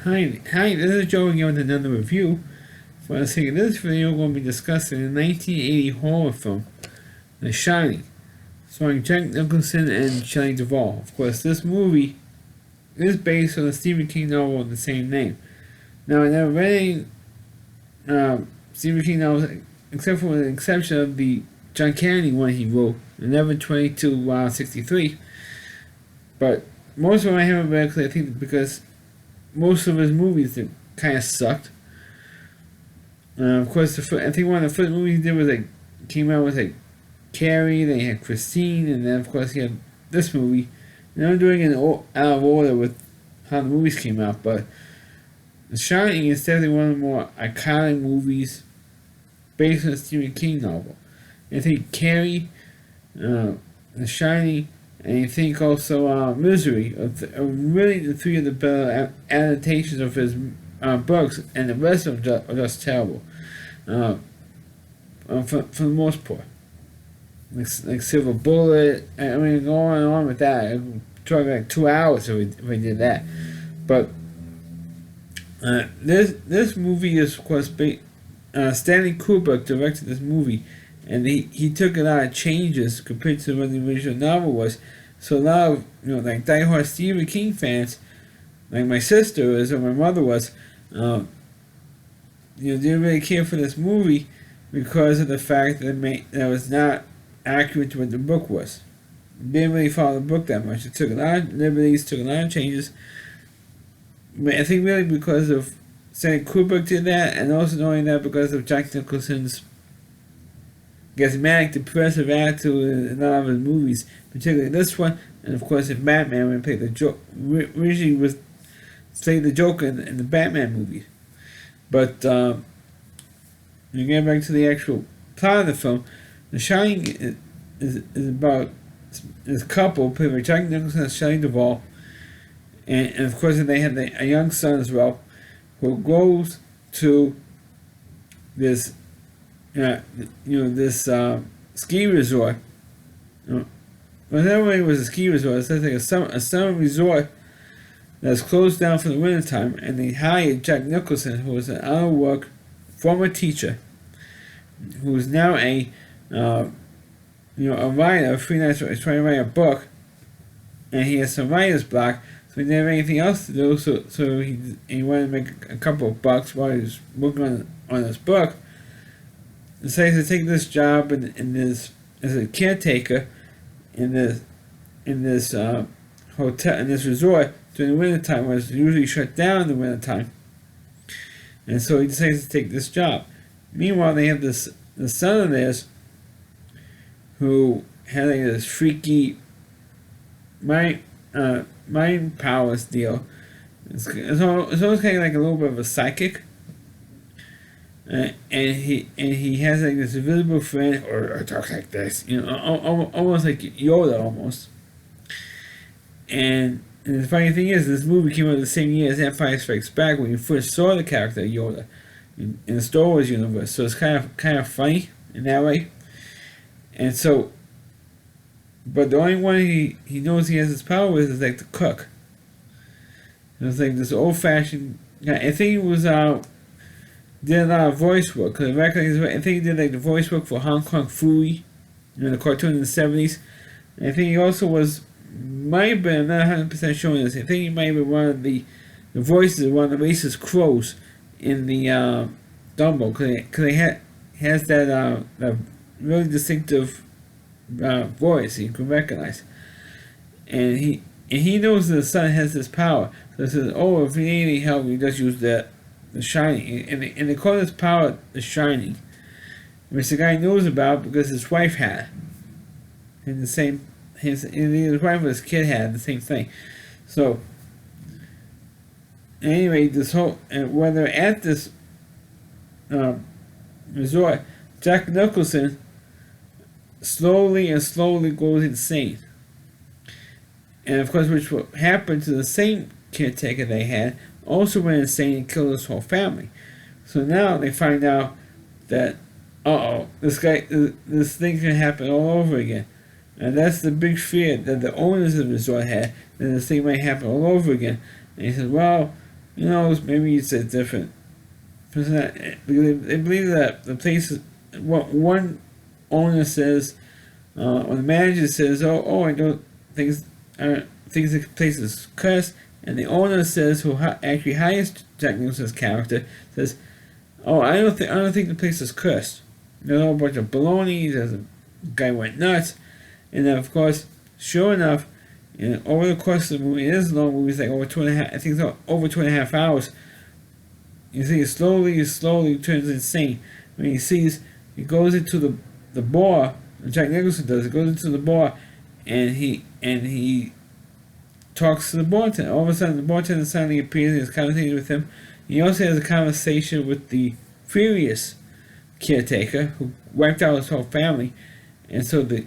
Hi, this is Joe again with another review. For the sake of this video, we're going to be discussing the 1980 horror film, The Shining, starring Jack Nicholson and Shelley Duvall. Of course, this movie is based on a Stephen King novel of the same name. Now, I never read any Stephen King novels, except for the exception of the John Kennedy one he wrote, 11/22/63. But most of them I haven't read, I think, because most of his movies kind of sucked. Of course, I think one of the first movies he did was came out with Carrie, then he had Christine, and then of course he had this movie. And I'm doing it out of order with how the movies came out, but The Shining is definitely one of the more iconic movies based on a Stephen King novel. I think Carrie, The Shining, and I think also Misery are really the three of the better adaptations of his books, and the rest of them are just terrible. For the most part. Like Silver Bullet, I mean, go on and on with that. It would take like 2 hours if we did that. But this movie is, of course, Stanley Kubrick directed this movie, and he took a lot of changes compared to what the original novel was. So a lot of, like diehard Stephen King fans, like my sister is or my mother was, didn't really care for this movie because of the fact that it was not accurate to what the book was. Didn't really follow the book that much. It took a lot of liberties, took a lot of changes. I think really because of Stanley Kubrick did that, and also knowing that because of Jack Nicholson's, manic depressive attitude in a lot of his movies, particularly this one, and of course in Batman when he played the Joker, originally was played the Joker in the Batman movie. But you get back to the actual plot of the film. The Shining is about this couple played by Jack Nicholson and Shelley Duvall, and of course they have a young son as well, who goes to this this ski resort. Well, that way it was a ski resort. It's like a summer resort that's closed down for the wintertime, and they hired Jack Nicholson, who was an out-of-work former teacher, who is now a writer, a freelance writer. He's trying to write a book, and he has some writer's block, so he didn't have anything else to do. So he wanted to make a couple of bucks while he was working on his book. Decided to take this job in this as a caretaker in this hotel, in this resort during the winter time, where it's usually shut down in the winter time. And so he decides to take this job. Meanwhile, they have the son of theirs who had this freaky mind powers deal. It's almost kind of like a little bit of a psychic. And he has this invisible friend, or talks like this, almost like Yoda almost. And the funny thing is, this movie came out the same year as Empire Strikes Back, when you first saw the character Yoda in the Star Wars universe. So it's kind of funny in that way. And so, but the only one he knows he has his power with is like the cook. It's like this old-fashioned. I think he was did a lot of voice work. Cause I think he did like the voice work for Hong Kong Phooey, the cartoon in the 70s. And I think he also might have been, I'm not 100% sure on this, I think he might have been one of the voices of one of the racist crows in the Dumbo, because he has that really distinctive voice you can recognize. And he knows that the son has this power. So he says, if you need any help, you just use the Shining. And they call this power the Shining, which the guy knows about because his wife had. And his wife and his kid had the same thing. So, anyway, when they're at this resort, Jack Nicholson slowly goes insane. And of course, which will happen to the same caretaker they had, also went insane and killed his whole family. So now they find out that, this thing can happen all over again. And that's the big fear that the owners of the resort had, that this thing might happen all over again. And he said, well, You know, maybe it's a different person. Because they believe that the place is, what one owner says, or the manager says, oh, I know things the place is cursed, and the owner says, who actually hires Jack Nicholson's character, says, oh, I don't think the place is cursed. There's a whole bunch of baloney. There's a guy went nuts, and then of course, sure enough, over the course of the movie, it is a long movie. It's like over 2.5. I think it's over 2.5 hours. You see, it slowly turns insane when he goes into the bar. Jack Nicholson does. He goes into the bar, and he talks to the bartender. All of a sudden, the bartender suddenly appears and is conversating with him. He also has a conversation with the previous caretaker who wiped out his whole family, and so the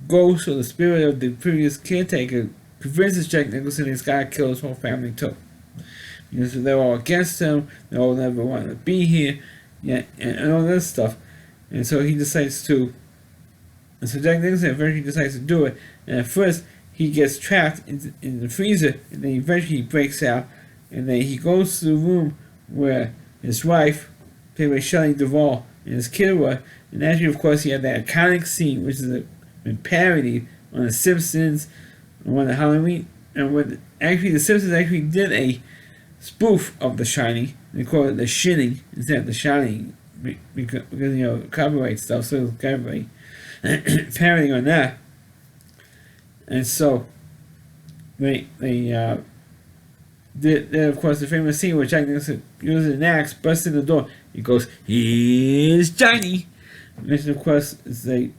ghost or the spirit of the previous caretaker convinces Jack Nicholson he's got to kill his whole family too. Because they're all against him, they all never want to be here, and all this stuff. And so he decides to, and so Jack Nicholson eventually decides to do it. And at first, he gets trapped in the freezer, and then eventually he breaks out, and then he goes to the room where his wife, played by Shelley Duvall, and his kid were. And actually, of course, he had that iconic scene, which has been parodied on The Simpsons, on the Halloween, and when actually The Simpsons actually did a spoof of The Shining. They call it The Shining instead of The Shining, because copyright stuff, so it's kind of a parody on that. And so they did of course the famous scene where Jack Nicholson uses an axe, busts in the door. He goes, "Here's Johnny," which of course those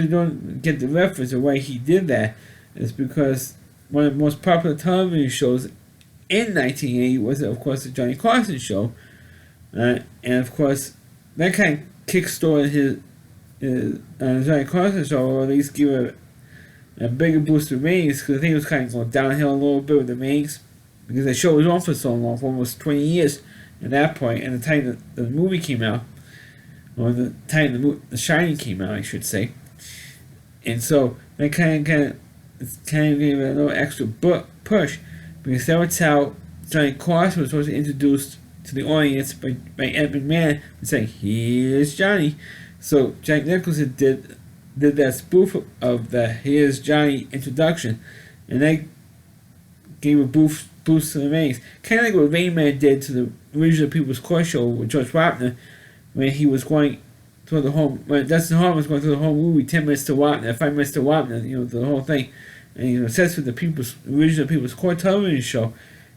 who don't get the reference of why he did that is because one of the most popular television shows in 1980 was, of course, the Johnny Carson show, and of course that kind of kickstarted his Johnny Carson show, or at least give a bigger boost to ratings, because I think it was kind of going downhill a little bit with the ratings, because the show was on for so long, for almost 20 years at that point, and the time that the movie came out, or the time the Shining came out, I should say. And so that kind of gave it a little extra push, because that was how Johnny Carson was supposed to introduce to the audience by Ed McMahon and saying, "Here's Johnny." So Jack Nicholson did that spoof of the "Here's Johnny" introduction, and they gave a boost to the ratings. Kind of like what Rain Man did to the original People's Court show with George Wapner, when he was going through the whole, when Dustin Hoffman was going through the whole movie, 10 minutes to Wapner, 5 minutes to Wapner, the whole thing. And sets with the original People's Court television show,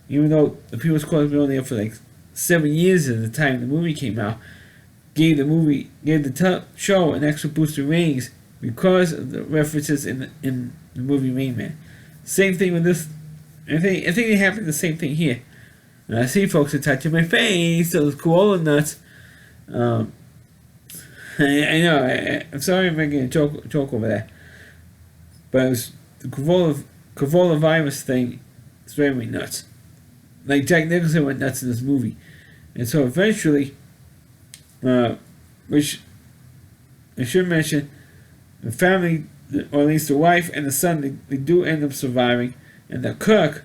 even though the People's Court has been on there for like 7 years at the time the movie came out, gave the show an extra boost of ratings because of the references in the movie Rain Man. Same thing with this. I think it happened the same thing here. And I see folks are touching my face, those koala nuts. I know. I'm sorry I'm making a joke over that, but it was the Corolla virus thing. It's very nuts. Like Jack Nicholson went nuts in this movie, and so eventually, which I should mention, the family, or at least the wife and the son, they do end up surviving, and the cook,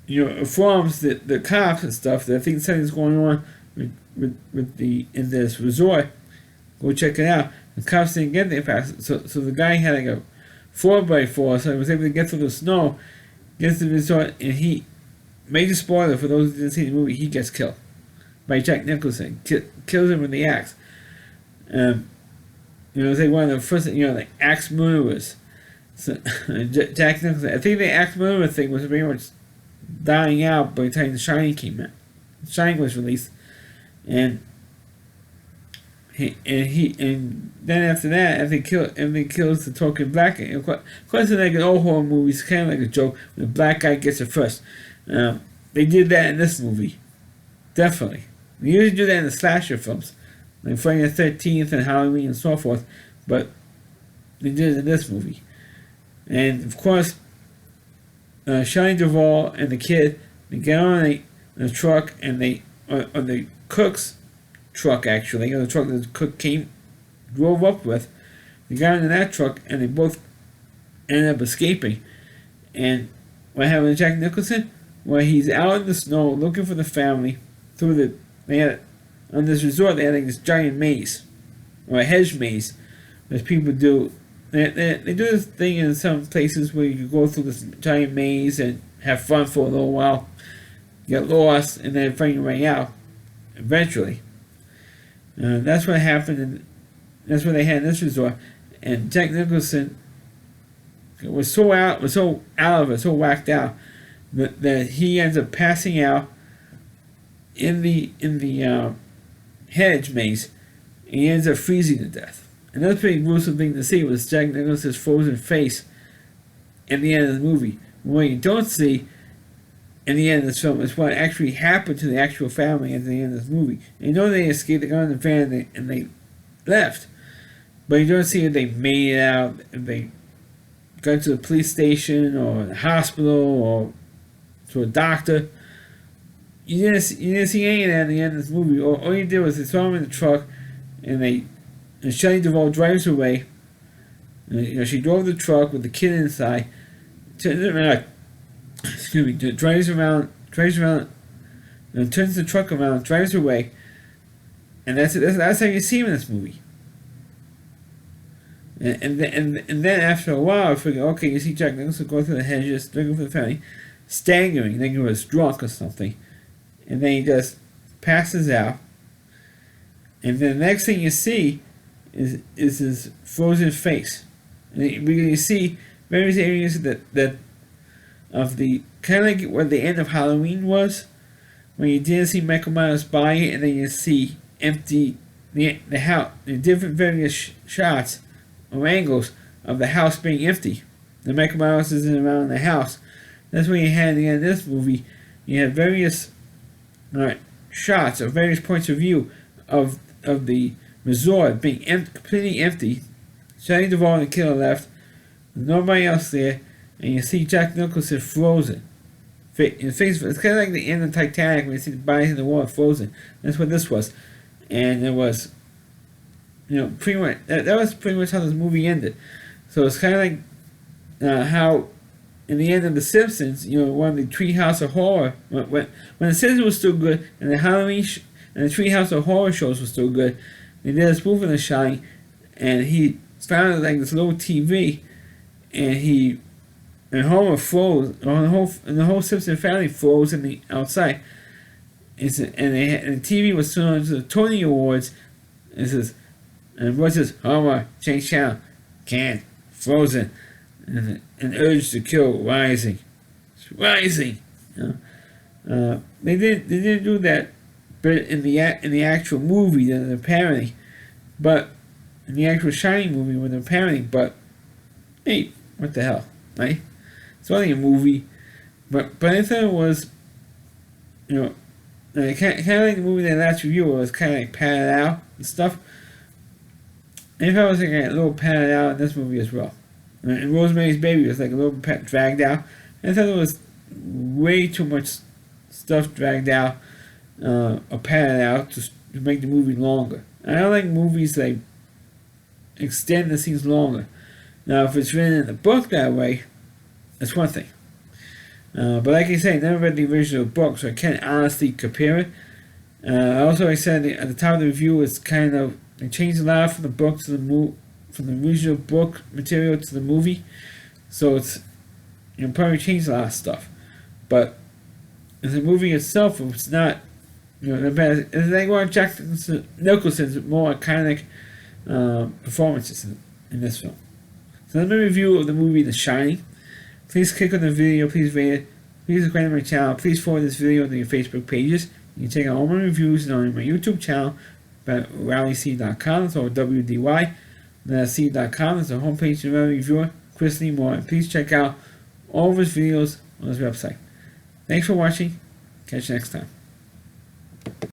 informs the cops and stuff that I think something's going on in this resort. Go check it out. The cops didn't get there fast, so the guy had like a 4x4, so he was able to get through the snow, gets to the resort, and he, major spoiler for those who didn't see the movie, he gets killed by Jack Nicholson. Kills him with the axe. It's like one of the first, like axe murderers. So Jack Nicholson, I think the axe murderer thing was pretty much dying out by the time The Shining came out. The Shining was released, and then after that, after he kills the token black guy. Of course, in like an old horror movie, it's kind of like a joke when the black guy gets it first. They did that in this movie, definitely. They usually do that in the slasher films, like Friday the 13th and Halloween and so forth, but they did it in this movie. And of course, Shelley Duvall and the kid, they get on the truck, and on the cook's truck, actually, the truck that the cook drove up with. They got into that truck, and they both ended up escaping. And what happened to Jack Nicholson? Well, he's out in the snow looking for the family through the. They had on this resort. They had like this giant maze, or a hedge maze, as people do. They do this thing in some places where you go through this giant maze and have fun for a little while, get lost, and then find your way out eventually. That's what happened, and that's what they had in this resort. And Jack Nicholson was so out of it, so whacked out, that he ends up passing out in the hedge maze, and he ends up freezing to death. Another pretty gruesome thing to see was Jack Nicholson's frozen face at the end of the movie. What you don't see in the end of this film is what actually happened to the actual family at the end of this movie. And you know they escaped, they got in the van and they left. But you don't see if they made it out, if they got to the police station or the hospital or to a doctor. You didn't see any of that at the end of this movie. All you did was they saw him in the truck, and Shelley Duvall drives away. She drove the truck with the kid inside. Drives around, turns the truck around, drives away, and that's how you see him in this movie. And then after a while, I figure, okay, you see Jack Nicholson go through the hedges, looking for the family, staggering, thinking he was drunk or something, and then he just passes out. And then the next thing you see is his frozen face. And you see various areas that of the kind of like where the end of Halloween was, when you didn't see Michael Myers' body, and then you see empty the house, the different various shots or angles of the house being empty. The Michael Myers isn't around the house. That's what you had at the end of this movie. You had various shots of various points of view of the resort being completely empty. Shelley Duvall and the killer left. There's nobody else there, and you see Jack Nicholson frozen. It's kind of like the end of Titanic when you see the bodies in the water frozen. That's what this was, and it was, pretty much that was pretty much how this movie ended. So it's kind of like how in the end of The Simpsons, one of the Treehouse of Horror, when The Simpsons was still good, and the Halloween and the Treehouse of Horror shows were still good, they did this movie in The Shining, and he found like this little TV, and Homer froze, and the whole Simpson family froze in the outside. And the TV was thrown into the Tony Awards. And what says Homer, change channel, can't, frozen, and urge to kill rising. It's rising. They didn't do that, but in the actual movie, they're parenting, but in the actual Shining movie when they're parenting, but hey, what the hell, right? It's only a movie, but I thought it was, kind of like the movie that last review was kind of like padded out and stuff. And I thought it was like a little padded out in this movie as well. And Rosemary's Baby was like a little bit dragged out. And I thought it was way too much stuff dragged out or padded out to make the movie longer. And I don't like movies that extend the scenes longer. Now, if it's written in the book that way, that's one thing. But like I say, I never read the original book, so I can't honestly compare it. Also, I said at the top of the review, it's kind of, they changed a lot from the book to from the original book material to the movie. So it's, probably changed a lot of stuff. But in the movie itself, it's not, the best. It's like one of Jack Nicholson's more iconic performances in this film. So that's my review of the movie The Shining. Please click on the video, please rate it, please subscribe to my channel, please forward this video to your Facebook pages. You can check out all my reviews on my YouTube channel at rallyc.com, so WDY, C.com, it's the homepage of my reviewer, Chris Lee Moore, and please check out all of his videos on his website. Thanks for watching, catch you next time.